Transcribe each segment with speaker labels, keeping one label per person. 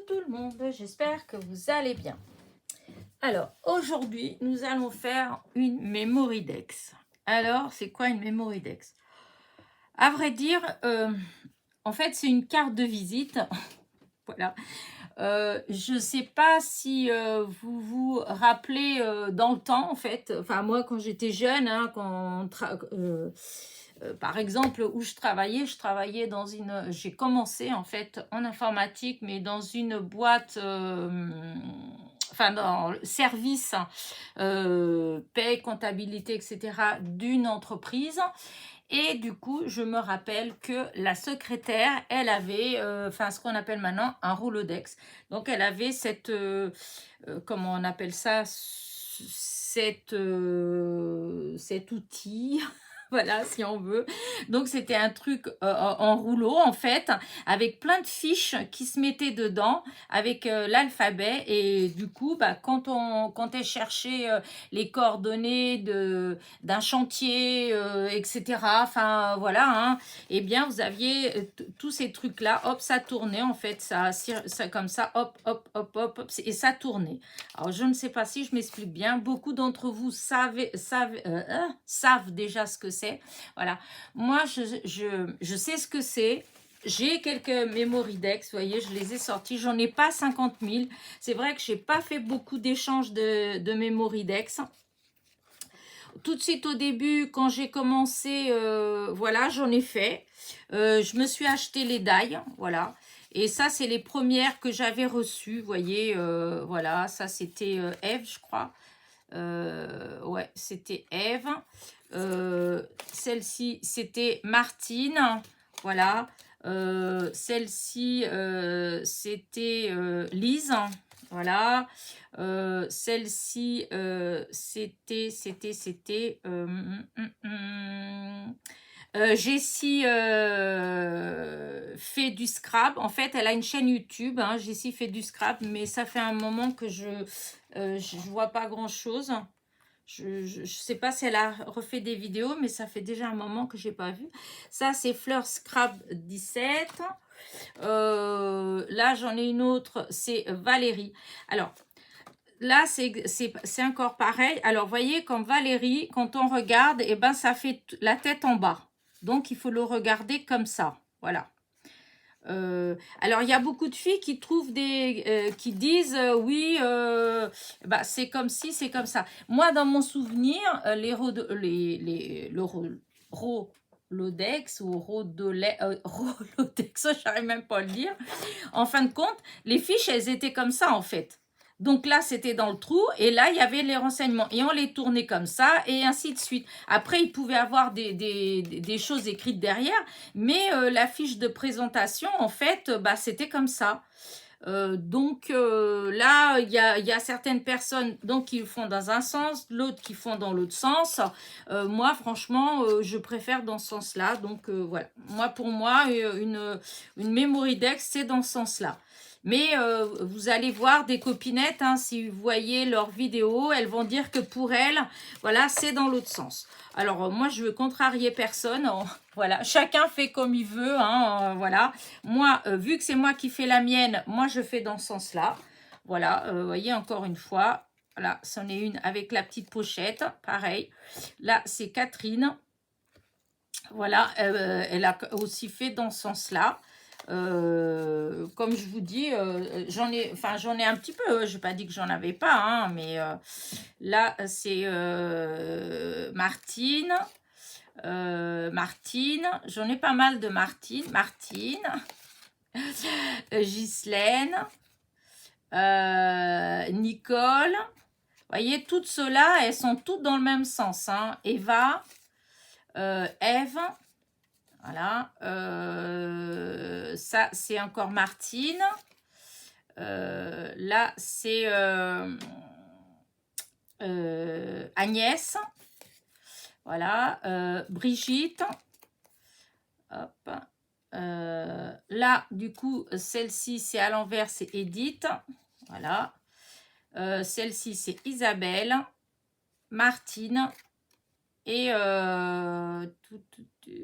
Speaker 1: tout le monde, j'espère que vous allez bien. Alors, aujourd'hui, nous allons faire une Mémoridex. Alors, c'est quoi une Mémoridex? À vrai dire, en fait, c'est une carte de visite. Voilà. Je ne sais pas si vous vous rappelez dans le temps, en fait. Enfin, moi, quand j'étais jeune, hein, par exemple, où je travaillais dans une... J'ai commencé, en fait, en informatique, mais dans une boîte... enfin, dans le service paie, comptabilité, etc., d'une entreprise. Et du coup, je me rappelle que la secrétaire, elle avait, enfin, ce qu'on appelle maintenant un Rolodex. Donc, elle avait cette, comment on appelle ça, cet outil, voilà, si on veut. Donc, c'était un truc en rouleau, en fait, avec plein de fiches qui se mettaient dedans, avec l'alphabet. Et du coup, bah, quand elle cherchait les coordonnées d'un chantier, etc., enfin, voilà, hein, eh bien, vous aviez tous ces trucs-là, hop, ça tournait, en fait, ça comme ça, hop, hop, hop, hop, hop, et ça tournait. Alors, je ne sais pas si je m'explique bien. Beaucoup d'entre vous savent déjà ce que c'est. Voilà. Moi, je sais ce que c'est. J'ai quelques Mémoridex, vous voyez, je les ai sortis. J'en ai pas 50 000. C'est vrai que j'ai pas fait beaucoup d'échanges de Mémoridex. Tout de suite au début, quand j'ai commencé, voilà, j'en ai fait. Je me suis acheté les die, voilà. Et ça, c'est les premières que j'avais reçues, vous voyez, voilà. Ça, c'était Eve, je crois. Ouais, c'était Eve. Celle-ci, c'était Martine, voilà. Celle-ci, c'était Lise, voilà. Celle-ci, c'était Jessie fait du scrap. En fait, elle a une chaîne YouTube, hein, Jessie fait du scrap, mais ça fait un moment que je vois pas grand-chose. Je sais pas si elle a refait des vidéos, mais ça fait déjà un moment que j'ai pas vu. Ça, c'est Fleur Scrap 17. Là, j'en ai une autre, c'est Valérie. Alors, là, c'est encore pareil. Alors, voyez, comme Valérie, quand on regarde, eh ben, ça fait la tête en bas. Donc, il faut le regarder comme ça. Voilà. Alors, il y a beaucoup de filles qui trouvent qui disent oui, bah, c'est comme si, c'est comme ça. Moi, dans mon souvenir, Rolodex ou Rolodex, j'arrive même pas à le dire. En fin de compte, les fiches, elles étaient comme ça, en fait. Donc là, c'était dans le trou et là, il y avait les renseignements. Et on les tournait comme ça et ainsi de suite. Après, il pouvait avoir des choses écrites derrière, mais la fiche de présentation, en fait, bah, c'était comme ça. Donc là, il y a certaines personnes donc, qui le font dans un sens, l'autre qui font dans l'autre sens. Moi, franchement, je préfère dans ce sens-là. Donc voilà, pour moi, une Mémoridex, c'est dans ce sens-là. Mais vous allez voir des copinettes, hein, si vous voyez leurs vidéos, elles vont dire que pour elles, voilà, c'est dans l'autre sens. Alors, moi, je veux contrarier personne. Voilà, chacun fait comme il veut, hein, voilà. Moi, vu que c'est moi qui fais la mienne, moi, je fais dans ce sens-là. Voilà, vous voyez, encore une fois, voilà, c'en est une avec la petite pochette, pareil. Là, c'est Catherine. Voilà, elle a aussi fait dans ce sens-là. Comme je vous dis, j'en ai un petit peu. Je n'ai pas dit que j'en avais pas, hein, mais là, c'est Martine. Martine, j'en ai pas mal de Martine. Ghislaine, Nicole. Vous voyez, toutes ceux-là, elles sont toutes dans le même sens. Hein. Eva, Eve, voilà. Ça, c'est encore Martine. Là, c'est Agnès. Voilà. Brigitte. Hop. Là, du coup, celle-ci, c'est à l'envers, c'est Edith. Voilà. Celle-ci, c'est Isabelle, Martine et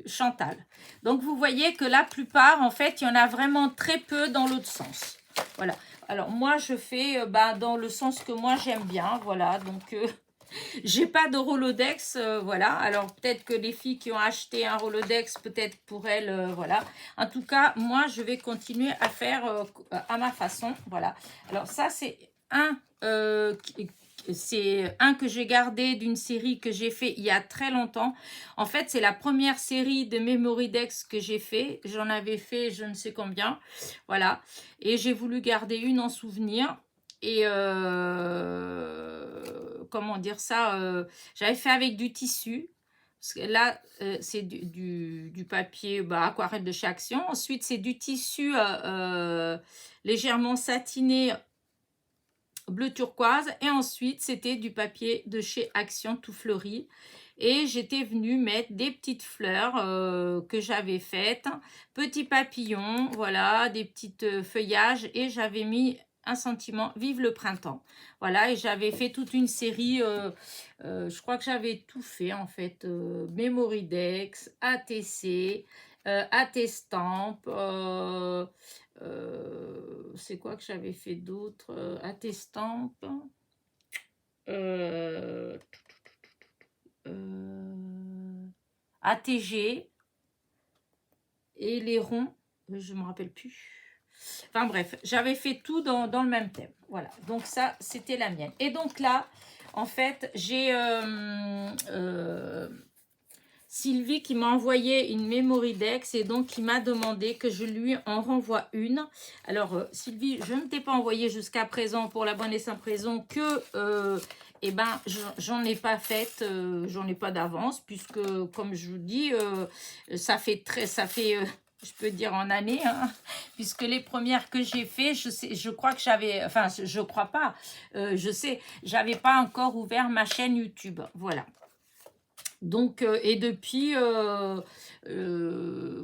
Speaker 1: Chantal. Donc, vous voyez que la plupart, en fait, il y en a vraiment très peu dans l'autre sens. Voilà. Alors, moi, je fais bah, dans le sens que moi, j'aime bien. Voilà. Donc, j'ai pas de Rolodex. Voilà. Alors, peut-être que les filles qui ont acheté un Rolodex, peut-être pour elles, voilà. En tout cas, moi, je vais continuer à faire à ma façon. Voilà. Alors, ça, c'est un que j'ai gardé d'une série que j'ai fait il y a très longtemps. En fait, c'est la première série de Memorydex que j'ai fait. J'en avais fait je ne sais combien. Voilà. Et j'ai voulu garder une en souvenir. Et comment dire ça, j'avais fait avec du tissu. Parce que là, c'est du papier bah, aquarelle de chez Action. Ensuite, c'est du tissu légèrement satiné bleu turquoise. Et ensuite, c'était du papier de chez Action tout fleuri. Et j'étais venue mettre des petites fleurs que j'avais faites. Petits papillons, voilà, des petites feuillages. Et j'avais mis un sentiment, vive le printemps. Voilà, et j'avais fait toute une série, je crois que j'avais tout fait en fait. Memorydex, ATC, AT-Stamp, c'est quoi que j'avais fait d'autre? AT-Stamp, ATG et les ronds, je me rappelle plus. Enfin bref, j'avais fait tout dans le même thème. Voilà, donc ça, c'était la mienne. Et donc là, en fait, j'ai Sylvie qui m'a envoyé une Memorydex et donc qui m'a demandé que je lui en renvoie une. Alors, Sylvie, je ne t'ai pas envoyé jusqu'à présent pour la bonne et simple raison que... eh ben, j'en ai pas fait, j'en ai pas d'avance, puisque, comme je vous dis, ça fait je peux dire en année, hein, puisque les premières que j'ai fait, je crois que j'avais, enfin, je crois pas, je sais, j'avais pas encore ouvert ma chaîne YouTube, voilà. Donc, et depuis,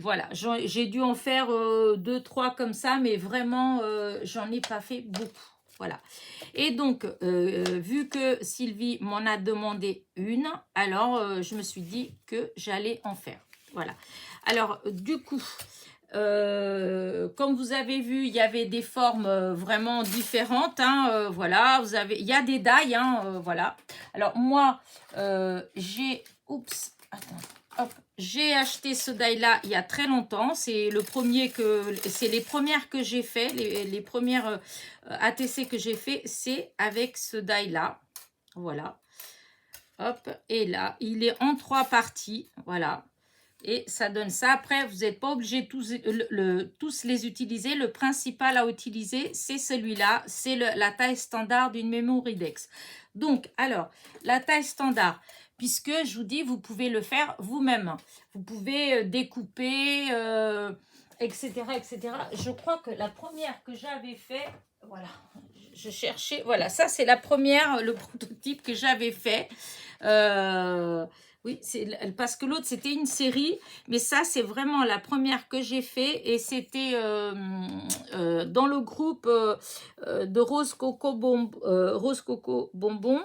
Speaker 1: voilà, j'ai dû en faire 2, 3 comme ça, mais vraiment, j'en ai pas fait beaucoup. Voilà. Et donc, vu que Sylvie m'en a demandé une, alors je me suis dit que j'allais en faire. Voilà. Alors, du coup, comme vous avez vu, il y avait des formes vraiment différentes. Hein, voilà, il y a des die, hein, voilà. Alors, moi, j'ai... Oups, attends, hop. J'ai acheté ce die-là il y a très longtemps. C'est les premières que j'ai fait, les premières ATC que j'ai fait, c'est avec ce die-là. Voilà. Hop, et là, il est en 3 parties. Voilà. Et ça donne ça. Après, vous n'êtes pas obligé tous les utiliser. Le principal à utiliser, c'est celui-là. C'est la taille standard d'une Memorydex. Donc, alors, la taille standard, puisque je vous dis, vous pouvez le faire vous-même. Vous pouvez découper, etc., etc. Je crois que la première que j'avais fait, voilà, je cherchais, voilà, ça c'est la première, le prototype que j'avais fait. Oui, parce que l'autre, c'était une série, mais ça, c'est vraiment la première que j'ai fait et c'était dans le groupe de Rose Coco Bonbon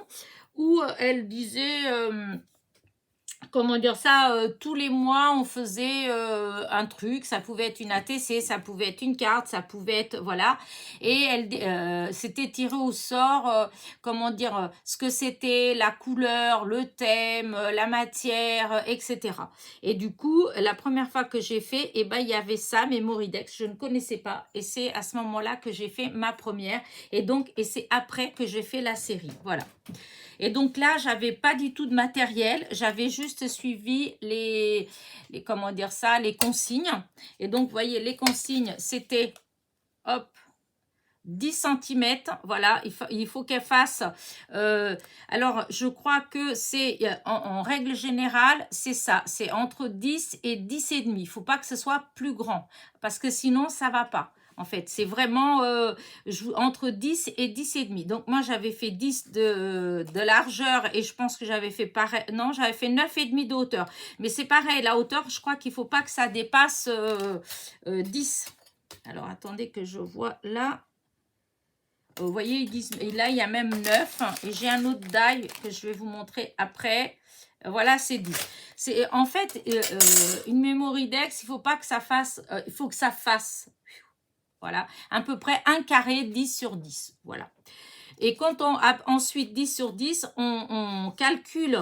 Speaker 1: où elle disait... comment dire ça, tous les mois on faisait un truc, ça pouvait être une ATC, ça pouvait être une carte, ça pouvait être, voilà, et elle c'était tiré au sort, comment dire, ce que c'était, la couleur, le thème, la matière, etc. Et du coup, la première fois que j'ai fait, eh ben, il y avait ça, Memorydex, je ne connaissais pas, et c'est à ce moment-là que j'ai fait ma première, et c'est après que j'ai fait la série, voilà. Et donc là, j'avais pas du tout de matériel, j'avais juste suivi comment dire ça, les consignes. Et donc, vous voyez, les consignes, c'était, hop, 10 cm, voilà, il faut qu'elle fasse, alors je crois que c'est, en règle générale, c'est ça, c'est entre 10 et 10 et demi, il ne faut pas que ce soit plus grand, parce que sinon ça ne va pas. En fait, c'est vraiment entre 10 et 10 et demi. Donc, moi, j'avais fait 10 de largeur et je pense que j'avais fait pareil. Non, j'avais fait 9 et demi de hauteur. Mais c'est pareil, la hauteur, je crois qu'il ne faut pas que ça dépasse 10. Alors, attendez que je vois là. Vous voyez, ils disent, et là, il y a même 9. Et j'ai un autre die que je vais vous montrer après. Voilà, c'est 10. C'est, en fait, une Memorydex, il ne faut pas que ça fasse... il faut que ça fasse... Voilà, à peu près un carré 10 sur 10. Voilà. Et quand on a ensuite 10 sur 10, on calcule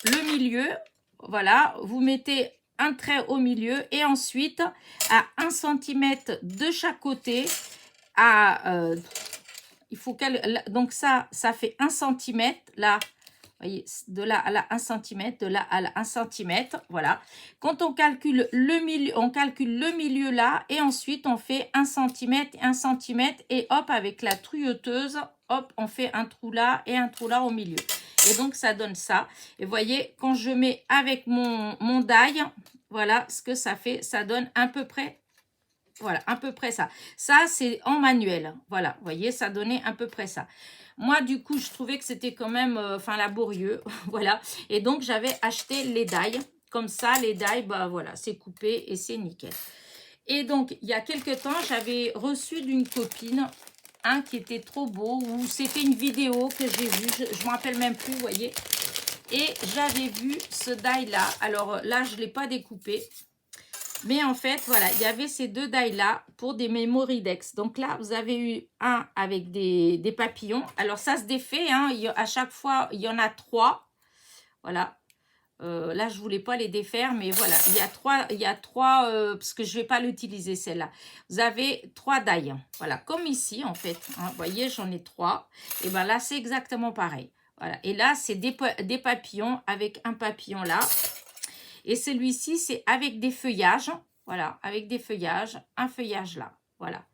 Speaker 1: le milieu. Voilà, vous mettez un trait au milieu et ensuite à 1 centimètre de chaque côté, il faut donc ça fait 1 centimètre là. Voyez, de là à là 1 centimètre, de là à là 1 centimètre, voilà. Quand on calcule le milieu là et ensuite on fait 1 centimètre, 1 centimètre et hop, avec la trouilleuse, hop, on fait un trou là et un trou là au milieu. Et donc ça donne ça. Et voyez, quand je mets avec mon die, voilà ce que ça fait, ça donne à peu près. Voilà, à peu près ça. Ça, c'est en manuel. Voilà, vous voyez, ça donnait à peu près ça. Moi, du coup, je trouvais que c'était quand même laborieux. Voilà. Et donc, j'avais acheté les die. Comme ça, les die, bah voilà, c'est coupé et c'est nickel. Et donc, il y a quelques temps, j'avais reçu d'une copine un qui était trop beau. Ou c'était une vidéo que j'ai vue. Je ne me rappelle même plus, vous voyez. Et j'avais vu ce die-là. Alors là, je ne l'ai pas découpé. Mais en fait, voilà, il y avait ces deux die-là pour des Memoridex. Donc là, vous avez eu un avec des papillons. Alors, ça se défait. Hein, à chaque fois, il y en a 3. Voilà. Là, je ne voulais pas les défaire. Mais voilà, il y a trois parce que je ne vais pas l'utiliser, celle-là. Vous avez 3 die. Voilà, comme ici, en fait. Hein, vous voyez, j'en ai 3. Et bien là, c'est exactement pareil. Voilà. Et là, c'est des papillons avec un papillon là. Et celui-ci, c'est avec des feuillages. Voilà, avec des feuillages. Un feuillage là. Voilà.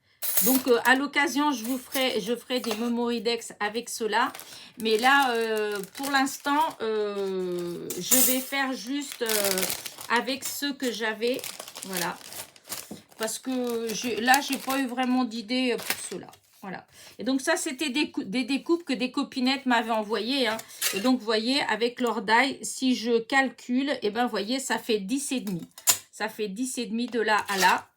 Speaker 1: Donc, à l'occasion, je ferai des Memoridex avec cela. Mais là, pour l'instant, je vais faire juste avec ceux que j'avais. Voilà. Parce que là, j'ai pas eu vraiment d'idée pour cela. Voilà. Et donc, ça, c'était des découpes que des copinettes m'avaient envoyées. Hein. Et donc, vous voyez, avec leur die, si je calcule, et ben, vous voyez, ça fait 10,5. Ça fait 10,5 de là à là.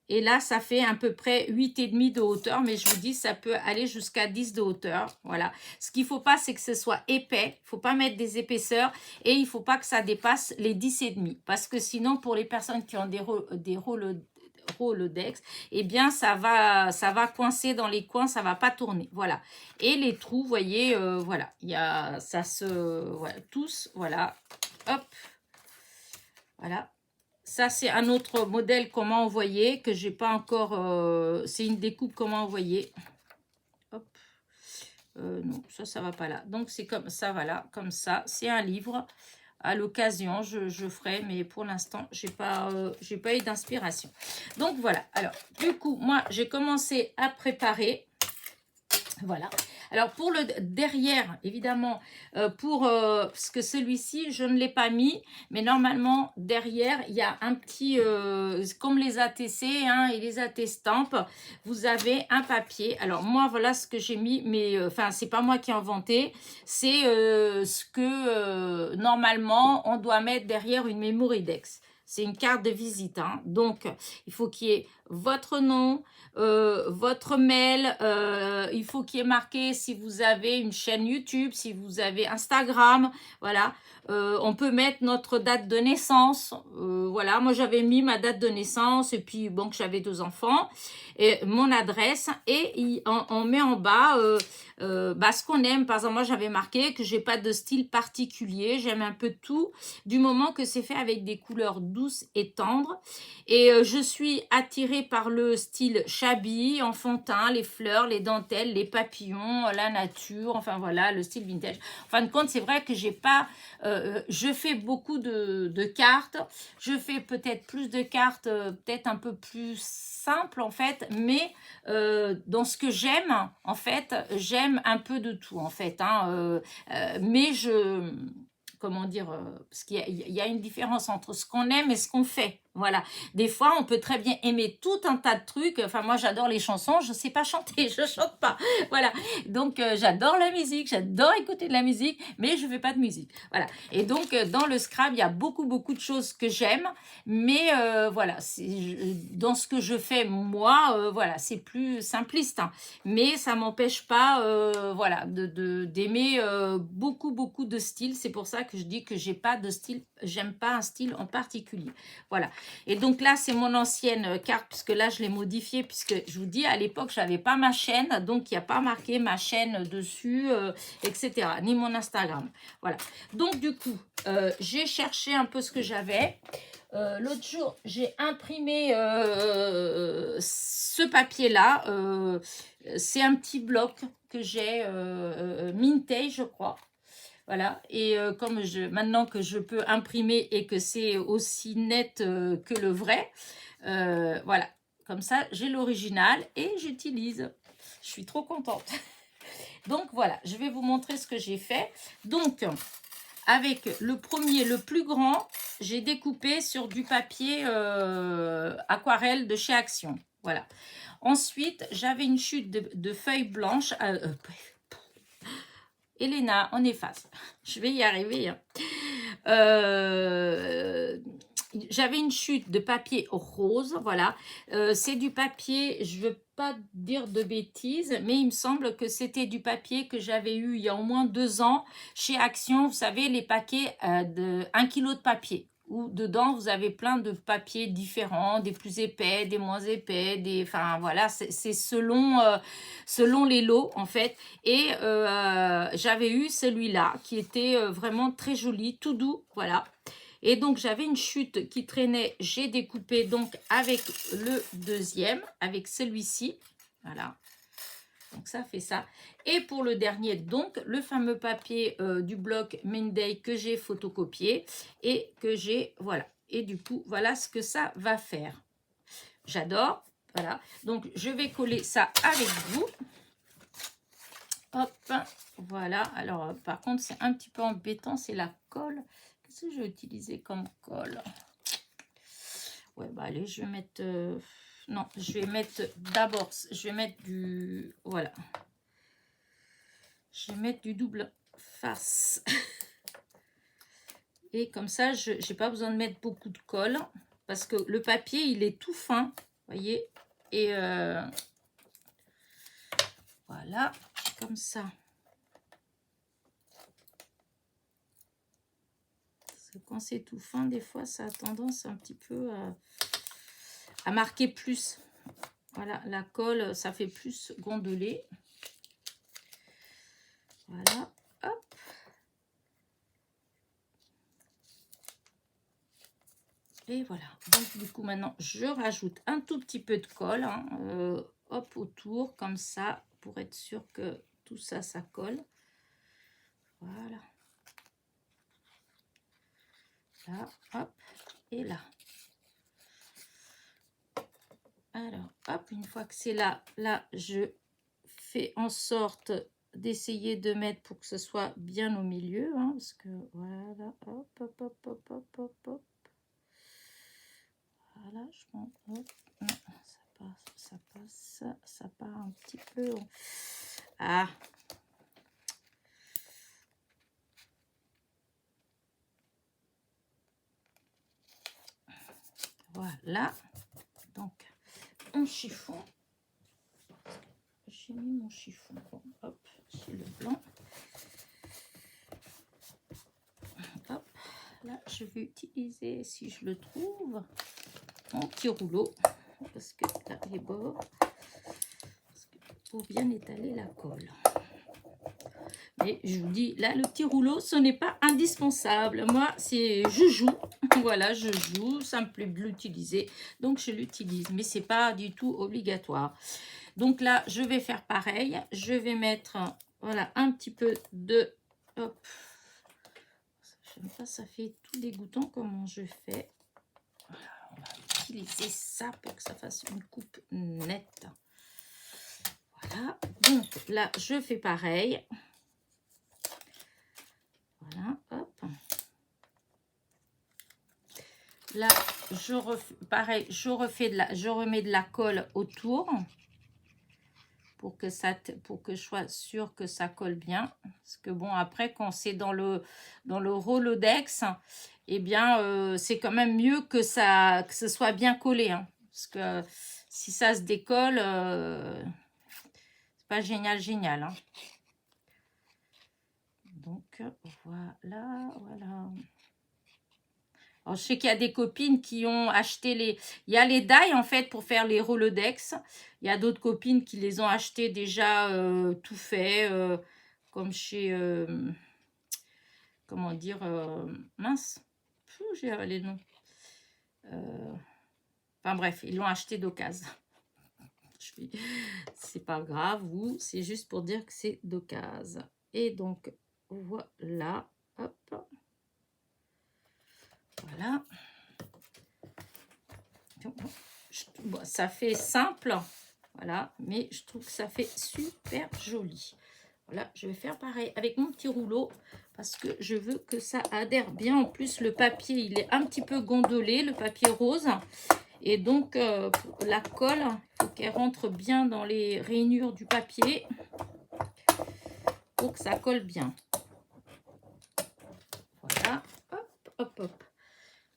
Speaker 1: Et là, ça fait à peu près 8,5 de hauteur. Mais je vous dis, ça peut aller jusqu'à 10 de hauteur. Voilà. Ce qu'il ne faut pas, c'est que ce soit épais. Il ne faut pas mettre des épaisseurs. Et il ne faut pas que ça dépasse les 10,5. Parce que sinon, pour les personnes qui ont des Rolodex, eh bien ça va coincer dans les coins, ça va pas tourner. Voilà. Et les trous, vous voyez, voilà, il y a ça se voilà, tous, voilà. Hop. Voilà. Ça c'est un autre modèle comment envoyer que j'ai pas encore c'est une découpe comment envoyer. Hop. Non, ça va pas là. Donc c'est comme ça, voilà, comme ça, c'est un livre. À l'occasion, je ferai, mais pour l'instant, j'ai pas eu d'inspiration. Donc, voilà. Alors, du coup, moi, j'ai commencé à préparer. Voilà. Alors, pour le derrière, évidemment, parce que celui-ci, je ne l'ai pas mis, mais normalement, derrière, il y a un petit, comme les ATC hein, et les AT-stampes, vous avez un papier. Alors, moi, voilà ce que j'ai mis, mais enfin, c'est pas moi qui ai inventé, c'est ce que, normalement, on doit mettre derrière une Memoridex. C'est une carte de visite. Hein. Donc, il faut qu'il y ait votre nom, votre mail, il faut qu'il y ait marqué si vous avez une chaîne YouTube, si vous avez Instagram, voilà. On peut mettre notre date de naissance, voilà. Moi, j'avais mis ma date de naissance et puis, bon, que j'avais 2 enfants et mon adresse et on met en bas ce qu'on aime. Par exemple, moi, j'avais marqué que j'ai pas de style particulier, j'aime un peu tout du moment que c'est fait avec des couleurs douces et tendres et je suis attirée par le style shabby, enfantin, les fleurs, les dentelles, les papillons, la nature, enfin voilà, le style vintage. En fin de compte, c'est vrai que j'ai pas, je fais beaucoup de cartes, je fais peut-être plus de cartes, peut-être un peu plus simples en fait, mais dans ce que j'aime, en fait, j'aime un peu de tout en fait, hein, mais comment dire, parce qu'il y a une différence entre ce qu'on aime et ce qu'on fait. Voilà. Des fois, on peut très bien aimer tout un tas de trucs. Enfin, moi, j'adore les chansons. Je ne sais pas chanter. Je ne chante pas. Voilà. Donc, j'adore la musique. J'adore écouter de la musique. Mais je ne fais pas de musique. Voilà. Et donc, dans le Scrabble, il y a beaucoup, beaucoup de choses que j'aime. Mais voilà. Dans ce que je fais, moi, voilà, c'est plus simpliste. Hein. Mais ça ne m'empêche pas voilà, d'aimer beaucoup, beaucoup de styles. C'est pour ça que je dis que j'ai pas de style. J'aime pas un style en particulier. Voilà. Et donc là, c'est mon ancienne carte, puisque là, je l'ai modifiée, puisque je vous dis, à l'époque, je n'avais pas ma chaîne, donc il n'y a pas marqué ma chaîne dessus, etc., ni mon Instagram. Voilà. Donc, du coup, j'ai cherché un peu ce que j'avais. L'autre jour, j'ai imprimé ce papier-là. C'est un petit bloc que j'ai, Mintage, je crois. Voilà, et maintenant que je peux imprimer et que c'est aussi net que le vrai, voilà, comme ça j'ai l'original et j'utilise. Je suis trop contente. Donc voilà, je vais vous montrer ce que j'ai fait. Donc, avec le premier, le plus grand, j'ai découpé sur du papier aquarelle de chez Action. Voilà. Ensuite, j'avais une chute de feuilles blanches. Elena, on efface. Je vais y arriver. Hein. J'avais une chute de papier rose, voilà. C'est du papier, je ne veux pas dire de bêtises, mais il me semble que c'était du papier que j'avais eu il y a au moins 2 ans chez Action. Vous savez, les paquets de 1 kg de papier. Où dedans, vous avez plein de papiers différents, des plus épais, des moins épais, enfin voilà, c'est selon les lots en fait. Et j'avais eu celui-là qui était vraiment très joli, tout doux, voilà. Et donc, j'avais une chute qui traînait, j'ai découpé donc avec le deuxième, avec celui-ci, voilà. Donc, ça fait ça. Et pour le dernier, donc, le fameux papier du bloc Menday que j'ai photocopié et que j'ai, voilà. Et du coup, voilà ce que ça va faire. J'adore, voilà. Donc, je vais coller ça avec vous. Hop, voilà. Alors, par contre, c'est un petit peu embêtant, c'est la colle. Qu'est-ce que je vais utiliser comme colle? Ouais, bah allez, je vais mettre... non, je vais mettre d'abord, je vais mettre du... Voilà. Je vais mettre du double face. Et comme ça, je n'ai pas besoin de mettre beaucoup de colle. Parce que le papier, il est tout fin. Vous voyez? Et voilà, comme ça. Quand c'est tout fin, des fois, ça a tendance un petit peu à marquer plus. Voilà, la colle, ça fait plus gondoler. Voilà, hop. Et voilà. Donc, du coup, maintenant, je rajoute un tout petit peu de colle. Hein, hop, autour, comme ça, pour être sûr que tout ça, ça colle. Voilà. Là, hop, et là. Alors, hop, une fois que c'est là, je fais en sorte d'essayer de mettre pour que ce soit bien au milieu, hein, parce que voilà, hop, hop, hop, hop, hop, hop, hop. Voilà, je prends, hop, non, ça part un petit peu. Ah. Voilà, donc un chiffon. J'ai mis mon chiffon. Hop, c'est le blanc. Hop, là je vais utiliser, si je le trouve, mon petit rouleau, parce que là les bords, pour bien étaler la colle. Mais je vous dis, là, le petit rouleau, ce n'est pas indispensable. Moi, c'est je joue. Voilà, je joue. Ça me plaît de l'utiliser. Donc, je l'utilise. Mais ce n'est pas du tout obligatoire. Donc là, je vais faire pareil. Je vais mettre, voilà, un petit peu de... Hop. J'aime pas, ça fait tout dégoûtant comment je fais. Voilà, on va utiliser ça pour que ça fasse une coupe nette. Voilà. Donc là, je fais pareil. Voilà, hop. Là, je refais pareil, je remets de la colle autour pour que je sois sûre que ça colle bien. Parce que bon, après, quand c'est dans le Rolodex, eh bien, c'est quand même mieux que ce soit bien collé. Hein, parce que si ça se décolle, c'est pas génial. Hein. Donc, voilà. Alors, je sais qu'il y a des copines qui ont acheté les... Il y a les die, en fait, pour faire les Rolodex. Il y a d'autres copines qui les ont achetés déjà tout fait, comme chez... comment dire, mince, j'ai les noms. Enfin bref, ils l'ont acheté d'occasion. C'est pas grave, ou c'est juste pour dire que c'est d'occasion. Et donc, voilà. Hop. Voilà. Bon, ça fait simple. Voilà. Mais je trouve que ça fait super joli. Voilà, je vais faire pareil avec mon petit rouleau parce que je veux que ça adhère bien. En plus, le papier, il est un petit peu gondolé, le papier rose. Et donc, la colle, il faut qu'elle rentre bien dans les rainures du papier pour que ça colle bien. Voilà, hop, hop, hop.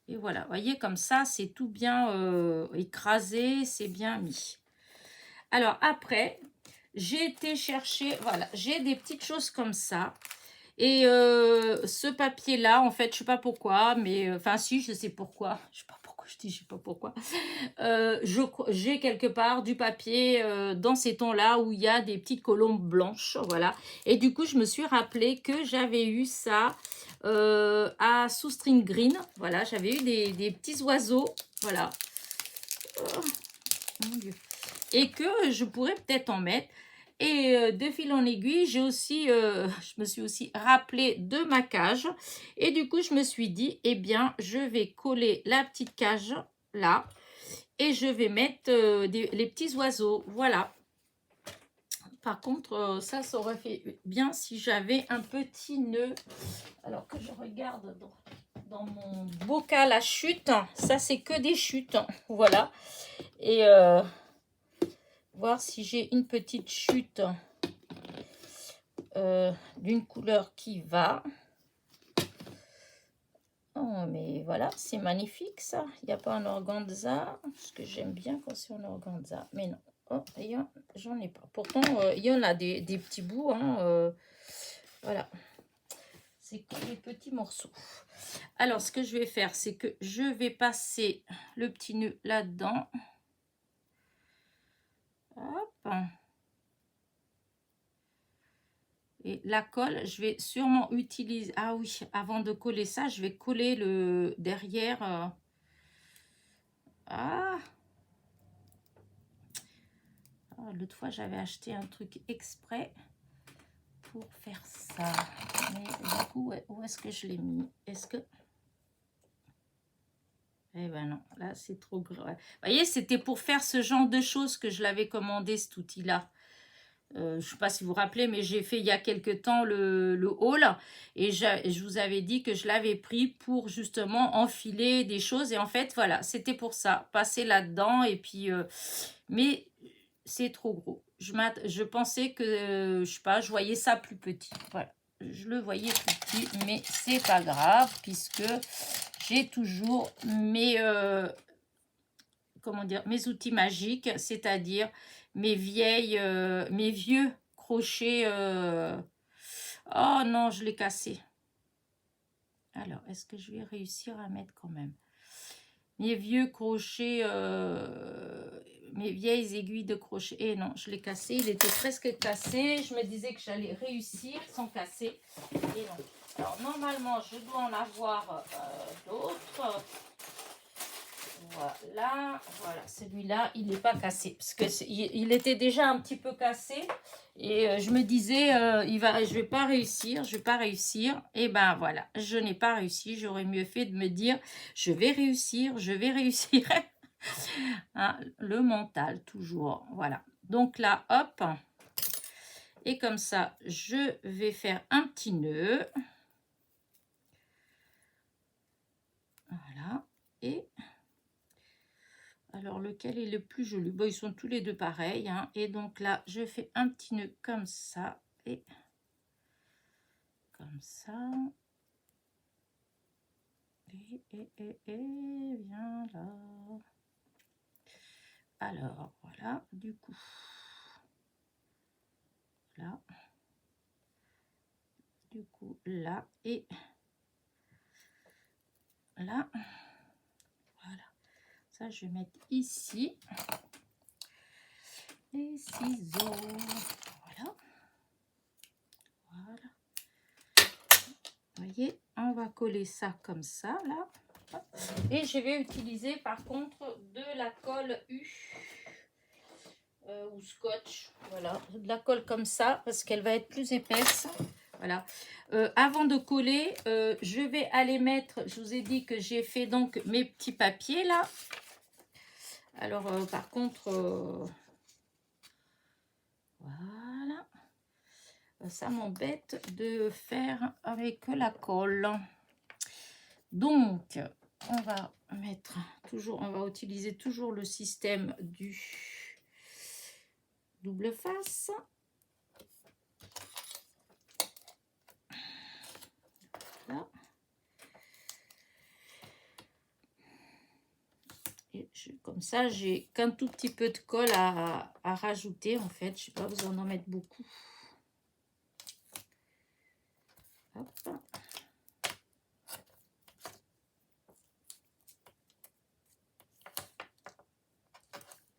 Speaker 1: Et voilà, vous voyez, comme ça, c'est tout bien écrasé, c'est bien mis. Alors, après, j'ai été chercher, voilà, j'ai des petites choses comme ça. Et ce papier-là, en fait, je sais pas pourquoi, mais enfin si, je sais pourquoi. Je sais pas pourquoi je dis, je sais pas pourquoi. J'ai quelque part du papier dans ces tons-là où il y a des petites colombes blanches, voilà. Et du coup, je me suis rappelé que j'avais eu ça à Soustring Green, voilà. J'avais eu des petits oiseaux, voilà. Oh, mon Dieu. Et que je pourrais peut-être en mettre. Et de fil en aiguille, je me suis aussi rappelé de ma cage. Et du coup, je me suis dit, eh bien, je vais coller la petite cage là. Et je vais mettre les petits oiseaux. Voilà. Par contre, ça aurait fait bien si j'avais un petit nœud. Alors que je regarde dans mon bocal à chute. Ça, c'est que des chutes. Voilà. Et... voir si j'ai une petite chute d'une couleur qui va. Oh, mais voilà, c'est magnifique ça. Il n'y a pas un organza, parce que j'aime bien quand c'est un organza. Mais non, oh, j'en ai pas. Pourtant, il y en a des petits bouts. Hein, voilà, c'est que des petits morceaux. Alors, ce que je vais faire, c'est que je vais passer le petit nœud là-dedans. Hop. Et la colle, je vais sûrement utiliser... Ah oui, avant de coller ça, je vais coller le derrière. Ah, l'autre fois, j'avais acheté un truc exprès pour faire ça. Mais du coup, où est-ce que je l'ai mis? Est-ce que... Eh ben non, là, c'est trop gros. Vous voyez, c'était pour faire ce genre de choses que je l'avais commandé, cet outil-là. Je ne sais pas si vous vous rappelez, mais j'ai fait il y a quelque temps le haul et je vous avais dit que je l'avais pris pour justement enfiler des choses. Et en fait, voilà, c'était pour ça, passer là-dedans. Et puis, mais c'est trop gros. Je pensais que, je sais pas, je voyais ça plus petit. Voilà, je le voyais plus petit, mais c'est pas grave puisque j'ai toujours mes... comment dire, mes outils magiques, c'est-à-dire mes vieux crochets. Oh non, je l'ai cassé. Alors, est-ce que je vais réussir à mettre quand même mes vieux crochets, mes vieilles aiguilles de crochet? Et non, je l'ai cassé, il était presque cassé. Je me disais que j'allais réussir sans casser. Et non. Alors, normalement, je dois en avoir d'autres. Voilà, celui-là, il n'est pas cassé. Parce que il était déjà un petit peu cassé. Et je me disais, je vais pas réussir. Et ben voilà, je n'ai pas réussi. J'aurais mieux fait de me dire, je vais réussir. Hein, le mental, toujours. Voilà. Donc là, hop. Et comme ça, je vais faire un petit nœud. Voilà. Et... alors, lequel est le plus joli? Bon, ils sont tous les deux pareils. Hein. Et donc là, je fais un petit nœud comme ça. Et comme ça. Et viens là. Alors, voilà, du coup. Là. Du coup, là. Et là. Voilà. Ça, je vais mettre ici. Les ciseaux. Voilà. Voilà. Vous voyez, on va coller ça comme ça, là. Et je vais utiliser, par contre, de la colle U. Ou scotch, voilà, de la colle comme ça parce qu'elle va être plus épaisse. Voilà. Avant de coller, je vais aller mettre, je vous ai dit que j'ai fait donc mes petits papiers là. Alors par contre, voilà, ça m'embête de faire avec la colle. Donc on va mettre toujours, on va utiliser toujours le système du double face. Là. Et comme ça, j'ai qu'un tout petit peu de colle à rajouter en fait. Je n'ai pas besoin d'en mettre beaucoup. Hop.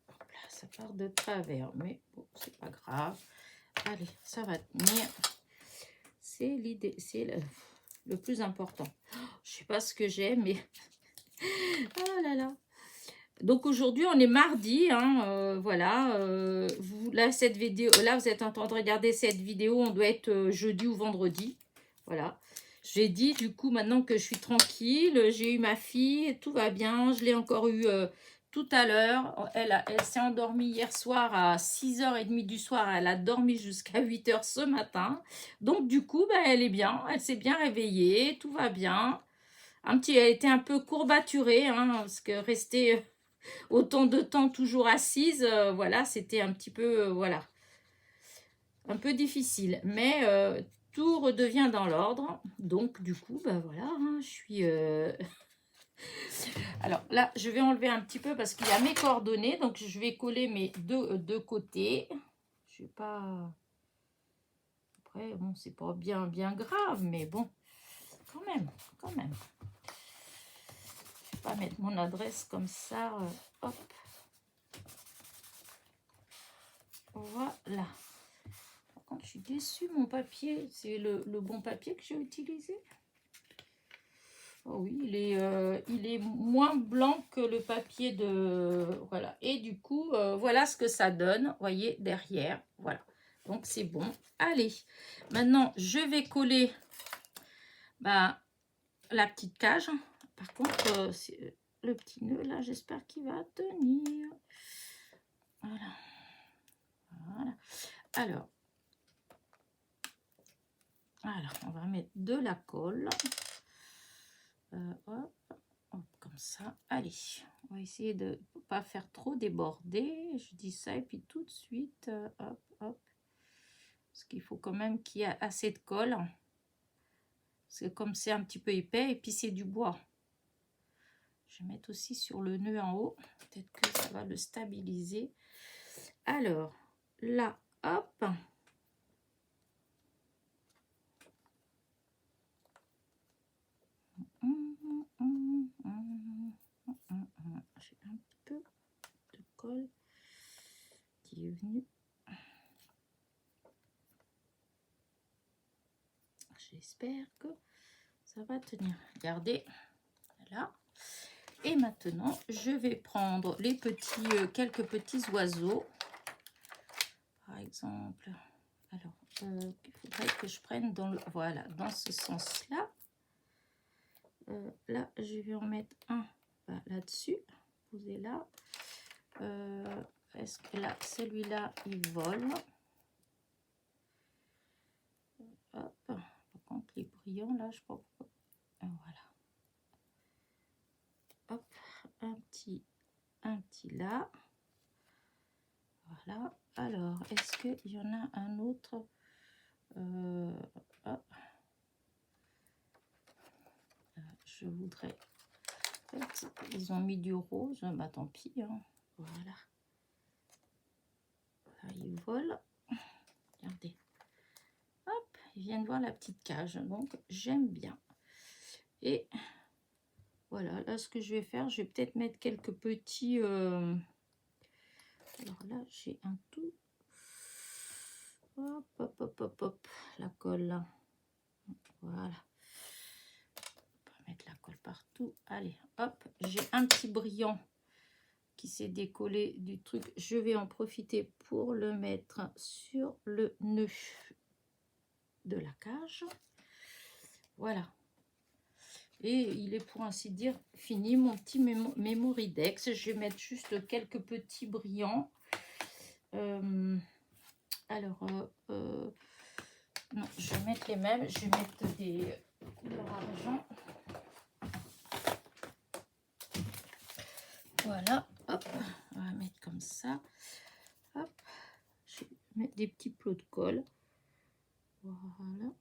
Speaker 1: Hop là, ça part de travers, mais bon, c'est pas grave. Allez, ça va tenir. C'est l'idée, c'est le plus important. Je sais pas ce que j'ai, mais oh là là. Donc aujourd'hui on est mardi, hein, voilà. Vous là cette vidéo, là vous êtes en train de regarder cette vidéo, on doit être jeudi ou vendredi, voilà. J'ai dit du coup maintenant que je suis tranquille, j'ai eu ma fille, tout va bien, je l'ai encore eu tout à l'heure. Elle s'est endormie hier soir à 6h30 du soir, elle a dormi jusqu'à 8h ce matin. Donc du coup, bah, elle est bien, elle s'est bien réveillée, tout va bien. Elle était un peu courbaturée, hein, parce que rester autant de temps toujours assise, voilà, c'était un petit peu, voilà, un peu difficile. Mais tout redevient dans l'ordre. Donc du coup, bah voilà, hein, je suis... Alors là, je vais enlever un petit peu parce qu'il y a mes coordonnées. Donc je vais coller mes deux côtés. Je vais pas... Après, bon, c'est pas bien grave, mais bon, quand même, quand même. Je vais pas mettre mon adresse comme ça, hop. Voilà. Par contre, je suis déçue, mon papier. C'est le bon papier que j'ai utilisé. Oh oui, il est moins blanc que le papier de... Voilà. Et du coup, voilà ce que ça donne. Vous voyez, derrière. Voilà. Donc, c'est bon. Allez. Maintenant, je vais coller la petite cage. Par contre, le petit nœud, là, j'espère qu'il va tenir. Voilà. Voilà. Alors, on va mettre de la colle. Hop, hop, comme ça. Allez, on va essayer de ne pas faire trop déborder. Je dis ça et puis tout de suite, hop, hop. Parce qu'il faut quand même qu'il y ait assez de colle. Parce que comme c'est un petit peu épais, et puis c'est du bois. Je vais mettre aussi sur le nœud en haut. Peut-être que ça va le stabiliser. Alors, là, hop. J'ai un petit peu de colle qui est venu. J'espère que ça va tenir. Regardez, voilà. Et maintenant, je vais prendre les petits, quelques petits oiseaux. Par exemple, alors, il faudrait que je prenne dans le, voilà, dans ce sens-là. Là, je vais en mettre un là-dessus. Posez là. Est-ce que là, celui-là, il vole? Hop. Par contre, les brillants, là, je sais pas pourquoi. Voilà. Hop, un petit là. Voilà. Alors, est-ce qu'il y en a un autre? Hop. Je voudrais... En fait, ils ont mis du rose. Bah, tant pis. Hein. Voilà. Là, ils volent. Regardez. Hop, ils viennent voir la petite cage. Donc, j'aime bien. Et Voilà, là, ce que je vais faire, je vais peut-être mettre quelques petits... Alors là, j'ai un tout. Hop, hop, hop, hop, hop. La colle, là. Voilà. On va mettre la colle partout. Allez, hop. J'ai un petit brillant qui s'est décollé du truc. Je vais en profiter pour le mettre sur le nœud de la cage. Voilà. Et il est pour ainsi dire fini mon petit Mémoridex. Je vais mettre juste quelques petits brillants. Non, je vais mettre les mêmes. Je vais mettre des couleurs argent. Voilà, hop, on va mettre comme ça. Hop, je vais mettre des petits plots de colle. Voilà.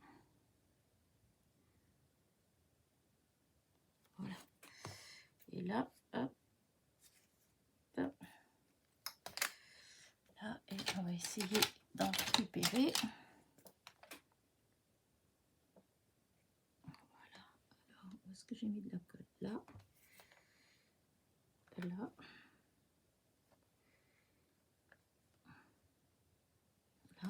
Speaker 1: Voilà. Et là, hop, hop. Là, et on va essayer d'en récupérer. Voilà. Alors, où est-ce que j'ai mis de la colle? Là. Là. Là.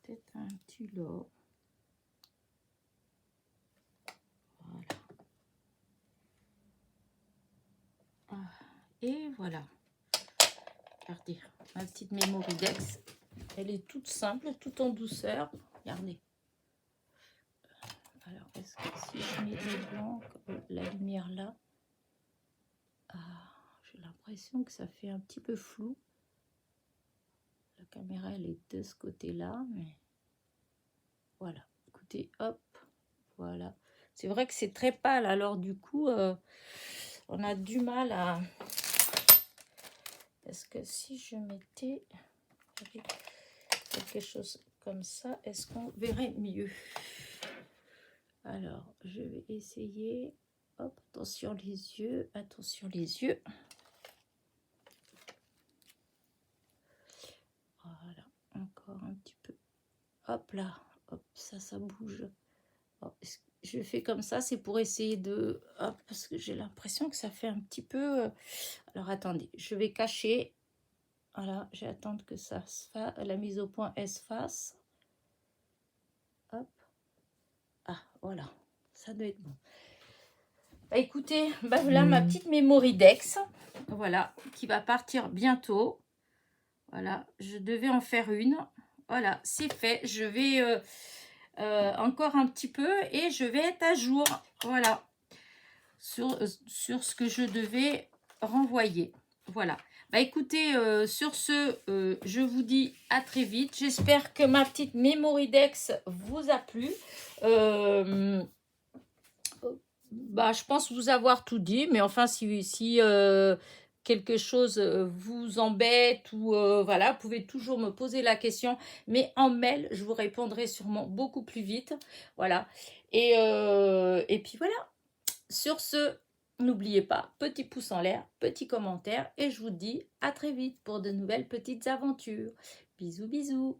Speaker 1: Peut-être un petit lot. Voilà. Et voilà. Regardez, ma petite Mémoridex. Elle est toute simple, toute en douceur. Regardez. Alors, est-ce que si je mets des blancs, la lumière là, j'ai l'impression que ça fait un petit peu flou. La caméra, elle est de ce côté-là, mais voilà. Écoutez, hop, voilà. C'est vrai que c'est très pâle, alors du coup, on a du mal à... Est-ce que si je mettais quelque chose comme ça, est-ce qu'on verrait mieux? Alors, je vais essayer. Hop, attention les yeux, attention les yeux. Voilà, encore un petit peu. Hop là, hop, ça bouge. Hop, je fais comme ça, c'est pour essayer de... Hop, parce que j'ai l'impression que ça fait un petit peu... Alors, attendez, je vais cacher. Voilà, je vais attendre que ça se fasse, la mise au point elle se fasse. Hop. Ah, voilà, ça doit être bon. Bah, écoutez, bah, voilà ma petite Mémoridex, voilà, qui va partir bientôt. Voilà, je devais en faire une. Voilà, c'est fait. Je vais encore un petit peu et je vais être à jour. Voilà, sur ce que je devais renvoyer. Voilà. Bah écoutez, sur ce, je vous dis à très vite. J'espère que ma petite Mémoridex vous a plu. Bah, je pense vous avoir tout dit, mais enfin, si quelque chose vous embête ou voilà, vous pouvez toujours me poser la question, mais en mail, je vous répondrai sûrement beaucoup plus vite. Voilà. Et puis voilà. Sur ce, n'oubliez pas, petit pouce en l'air, petit commentaire, et je vous dis à très vite pour de nouvelles petites aventures. Bisous, bisous.